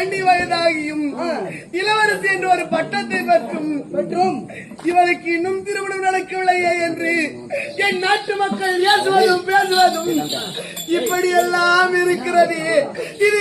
கண்டி வயதாகியும் இளவரசி என்று ஒரு பட்டத்தை பெற்றும் இவருக்கு இன்னும் திருமணம் நடக்கவில்லையே என்று என் நாட்டு மக்கள் பேசுவதும் இப்படி எல்லாம் இருக்கிறது. இது